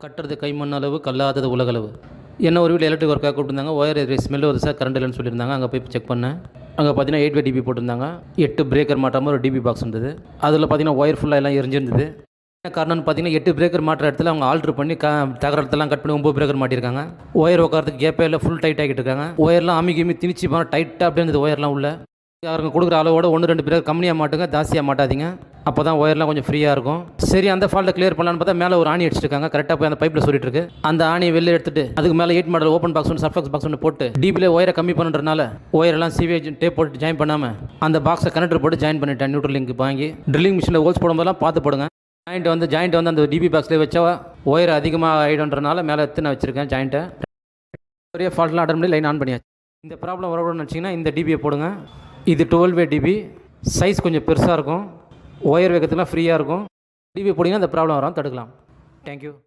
கட்டுறது கைமண் அளவு கல்லாதது உலகளவு. என்ன ஒரு வீட்டில் எலக்ட்ரிக் ஒர்க்காக கூப்பிட்டுருந்தாங்க. ஒயர் ஸ்மெல் வருது சார், கரண்ட் இல்லைன்னு சொல்லியிருந்தாங்க. அங்கே போய் செக் பண்ணேன். அங்கே பார்த்தீங்கன்னா 8 டிபி போட்டிருந்தாங்க. 8 பிரேக்கர் மாட்டாமல் ஒரு டிபி பாக்ஸ் இருந்தது. அதில் பார்த்தீங்கன்னா ஒயர் ஃபுல்லாக எல்லாம் எரிஞ்சிருந்தது. என்ன காரணம்னு பார்த்தீங்கன்னா 8 பிரேக்கர் மாட்டுற இடத்துல அவங்க ஆல்ட்ரு பண்ணி தகர இடத்தெல்லாம் கட் பண்ணி 9 பிரேக்கர் மாட்டியிருக்காங்க. ஒயர் உட்காரத்துக்கு கேப்பே இல்லை, ஃபுல் டைட் ஆகிட்டு இருக்காங்க. ஒயர்லாம் அமிக்கி திணிச்சு போனால் டைட்டாக அப்படியே இருந்தது ஒயர்லாம் உள்ள. யாருங்க கொடுக்குற அளவோட 1-2 பிரேக்கர் கம்மியாக மாட்டுங்க, ஜாஸ்தியாக மாட்டாதீங்க. அப்போ தான் ஒயர்லாம் கொஞ்சம் ஃப்ரீயாக இருக்கும். சரி, அந்த ஃபால்ட்டை கிளியர் பண்ணலான்னு பார்த்தா மேலே ஒரு ஆணி அடிச்சிருக்காங்க. கரெக்டாக போய் அந்த பைப்பில் சொல்லிட்டு இருக்கு. அந்த ஆணியை வெளியே எடுத்துட்டு அதுக்கு மேலே 8 மாடல் ஓப்பன் பாக்ஸ் ஒன்று சர்ஃபெக்ஸ் பாக்ஸ் ஒன்று போட்டு டிபியில் ஒயரை கம்மி பண்ணுறதுனால ஒயரெல்லாம் சிவேஜ் டேப் போட்டு ஜாயின் பண்ணாமல் அந்த பாக்ஸை கனெக்டர் போட்டு ஜாயின் பண்ணிட்டேன். நியூட்ரல் லிங்க் வாங்கி ட்ரில்லிங் மிஷினில் ஹோல்ஸ் போடும்போதெல்லாம் பார்த்து போடுங்க. ஜாயிண்ட் வந்து அந்த டிபி பாக்ஸில் வச்சா ஒயர் அதிகமாக ஆகிடும்ன்றனால மேலே எடுத்து நான் வச்சுருக்கேன் ஜாயிண்ட்டை. ஒரே ஃபால்ட்லாம் அட்டன் பண்ணி லைன் ஆன் பண்ணியாச்சு. இந்த ப்ராப்ளம் வரணும்னு நினச்சிங்கன்னா இந்த டிபியை போடுங்க. இது 12 டிபி, சைஸ் கொஞ்சம் பெருசாக இருக்கும், ஒயர் வேகத்துலாம் ஃப்ரீயாக இருக்கும். டிபி போட்டிங்கன்னா இந்த ப்ராப்ளம் வராமல் தடுக்கலாம். தேங்க்யூ.